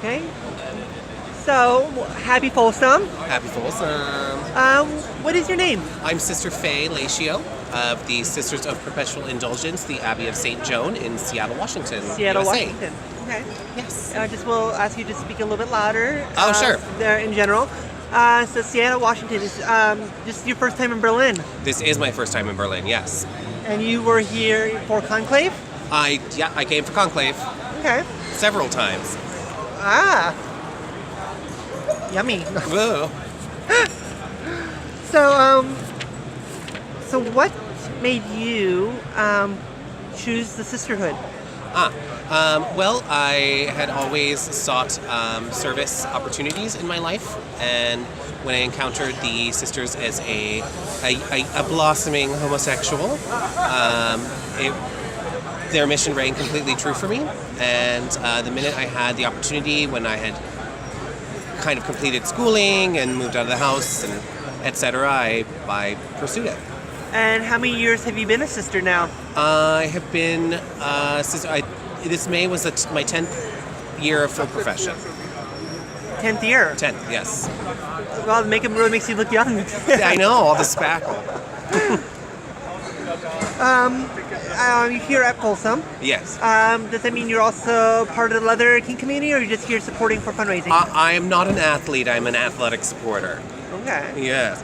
Okay. So, happy Folsom. Happy Folsom. What is your name? I'm Sister Faye Laetio of the Sisters of Perpetual Indulgence, the Abbey of St. Joan in Seattle, Washington, Seattle, USA. Washington. Okay. Yes. I just will ask you to speak a little bit louder. Oh, sure. There in general. So Seattle, Washington is just your first time in Berlin. This is my first time in Berlin, yes. And you were here for Conclave? I came for Conclave Okay. several times. Ah. Yummy. Whoa. So what made you choose the sisterhood? Well, I had always sought service opportunities in my life, and when I encountered the sisters as a blossoming homosexual, their mission rang completely true for me. And the minute I had the opportunity, when I had kind of completed schooling and moved out of the house and etc., I pursued it. And how many years have you been a sister now? I have been sister. This May was my 10th year of full profession. 10th year? 10th, yes. Well, makeup really makes you look young. I know, all the spackle. You're here at Folsom. Yes. Does that mean you're also part of the Leather King community, or are you just here supporting for fundraising? I am not an athlete. I'm an athletic supporter. Okay. Yes.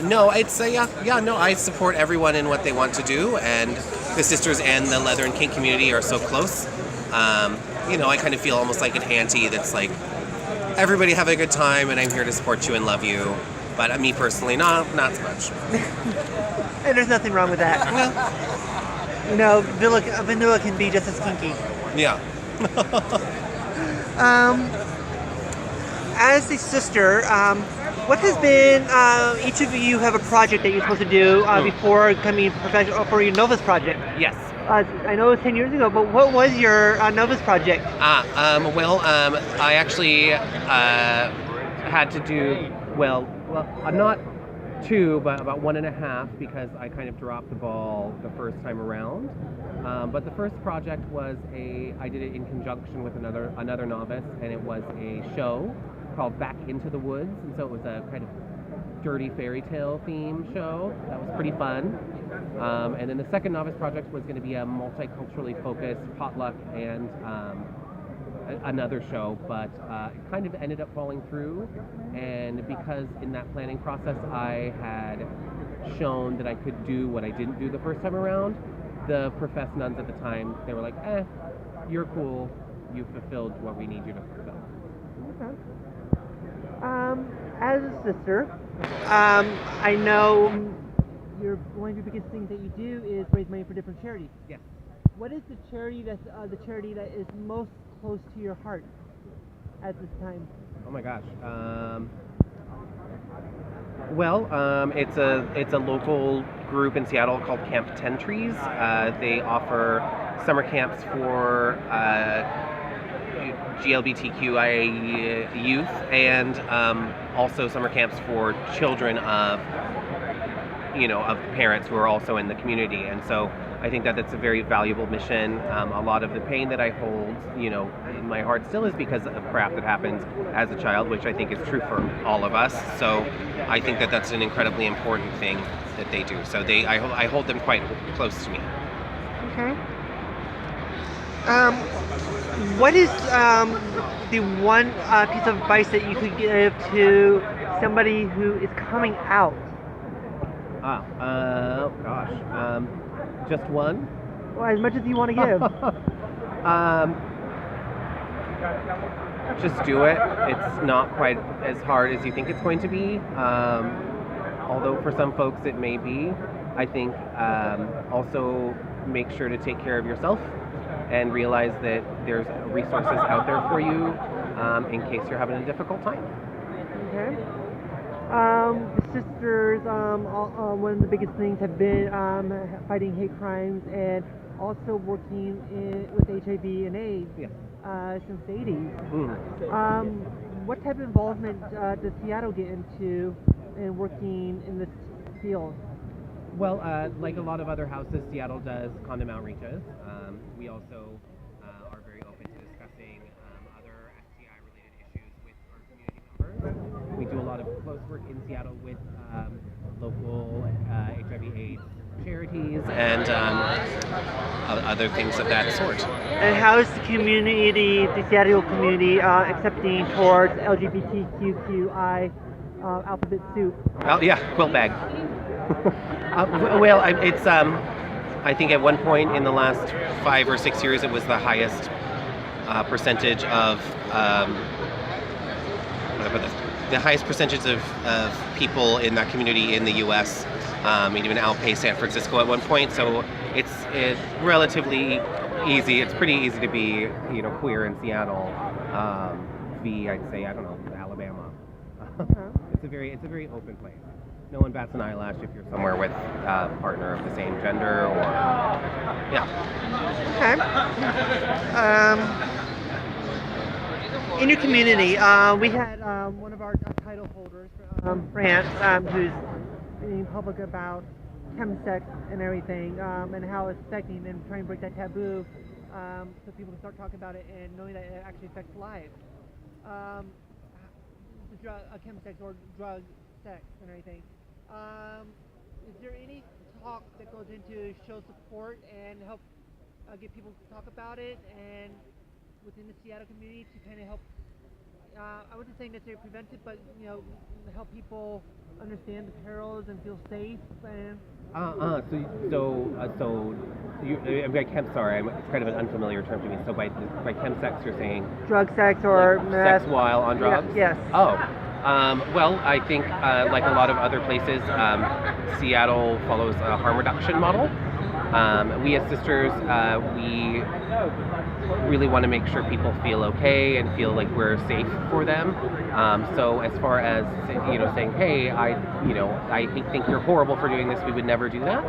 No, it's I support everyone in what they want to do, and the sisters and the Leather and Kink community are so close. I kind of feel almost like an auntie that's like, everybody have a good time, and I'm here to support you and love you. But me personally, not so much. And there's nothing wrong with that. Vanilla can be just as kinky. Yeah. As a sister, what has been, each of you have a project that you're supposed to do before becoming professional for your Novus project. Yes. I know it was 10 years ago, but what was your Novus project? I actually had to do, not two, but about 1.5, because I kind of dropped the ball the first time around. But the first project was I did it in conjunction with another novice, and it was a show called Back Into the Woods, and so it was a kind of dirty fairy tale theme show. That was pretty fun. And then the second novice project was going to be a multiculturally focused potluck and another show, but it kind of ended up falling through. And because in that planning process I had shown that I could do what I didn't do the first time around, the professed nuns at the time, they were like, you're cool, you fulfilled what we need you to fulfill. Okay. As a sister, I know one of your biggest things that you do is raise money for different charities. Yes. What is the charity that is most close to your heart at this time? Oh my gosh. It's a local group in Seattle called Camp 10 Trees. They offer summer camps for GLBTQIA youth, and also summer camps for children of parents who are also in the community. And so I think that that's a very valuable mission. A lot of the pain that I hold, in my heart still is because of crap that happened as a child, which I think is true for all of us. So I think that that's an incredibly important thing that they do. So I hold them quite close to me. Okay. What is the one piece of advice that you could give to somebody who is coming out? Just one? Well, as much as you want to give. Just do it. It's not quite as hard as you think it's going to be. Although for some folks it may be. I think also make sure to take care of yourself and realize that there's resources out there for you in case you're having a difficult time. Okay. The sisters, one of the biggest things have been fighting hate crimes and also working with HIV and AIDS since the 80s. What type of involvement does Seattle get into in working in this field? Well, like a lot of other houses, Seattle does condom outreaches. We also are very open to discussing other STI work in Seattle with local HIV/AIDS charities and other things of that sort. And how is the community, the Seattle community, accepting towards LGBTQI alphabet soup? Oh yeah, quilt bag. Well, it's I think at one point in the last 5 or 6 years, it was the highest percentage of how do I put this? The highest percentage of people in that community in the U.S. It even outpaced San Francisco at one point. So it's relatively easy. It's pretty easy to be queer in Seattle. I'd say I don't know Alabama. It's a very open place. No one bats an eyelash if you're somewhere with a partner of the same gender or yeah. Okay. In your community, we had one of our title holders, France, who's being public about chemsex and everything, and how it's affecting and trying to break that taboo, so people can start talking about it and knowing that it actually affects lives. Chemsex or drug sex and everything. Is there any talk that goes into show support and help get people to talk about it and within the Seattle community to kind of help? I wouldn't say necessarily prevent it, but help people understand the perils and feel safe and. Sorry, it's kind of an unfamiliar term to me. So by chemsex, you're saying drug sex or like sex while on drugs? Yes. Oh. Well, I think like a lot of other places, Seattle follows a harm reduction model. We as sisters, we really want to make sure people feel okay and feel like we're safe for them. So as far as saying, hey, I think you're horrible for doing this, we would never do that.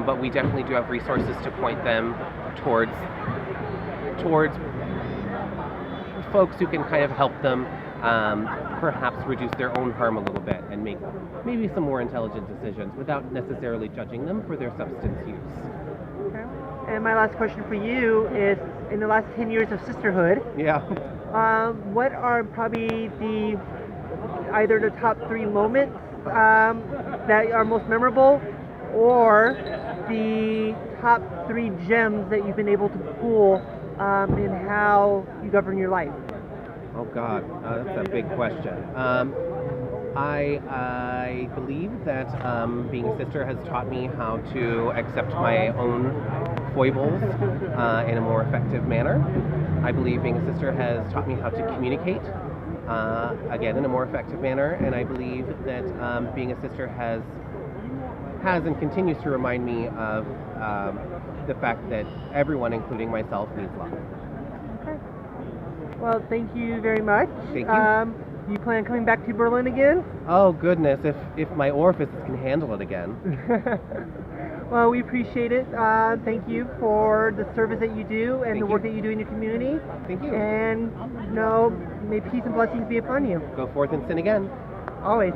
But we definitely do have resources to point them towards folks who can kind of help them perhaps reduce their own harm a little bit and make maybe some more intelligent decisions without necessarily judging them for their substance use. Okay. And my last question for you is, in the last 10 years of sisterhood, what are probably either the top 3 moments that are most memorable, or the top 3 gems that you've been able to pull in how you govern your life? Oh God, that's a big question. I believe that being a sister has taught me how to accept my own foibles in a more effective manner. I believe being a sister has taught me how to communicate, again, in a more effective manner. And I believe that being a sister has and continues to remind me of the fact that everyone, including myself, needs love. Okay. Well, thank you very much. Thank you. You plan on coming back to Berlin again? Oh goodness, if my orifices can handle it again. Well, we appreciate it. Thank you for the service that you do and the work that you do in your community. Thank you. And may peace and blessings be upon you. Go forth and sin again. Always.